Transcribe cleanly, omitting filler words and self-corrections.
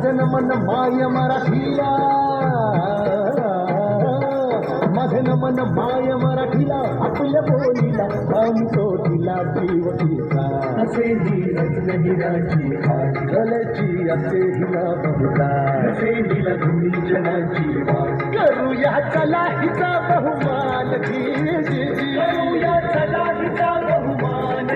मदन मन माय मराठीला, मदन मन माय मराठीला, आपल्या बोलीला आमचो दिला जीव तिचा, असे हिरच हिराची गलची असे हिला बहुता, असे हिला धुनी जनाची करूया चला हिचा बहुमान करूया चला हिचा बहुमान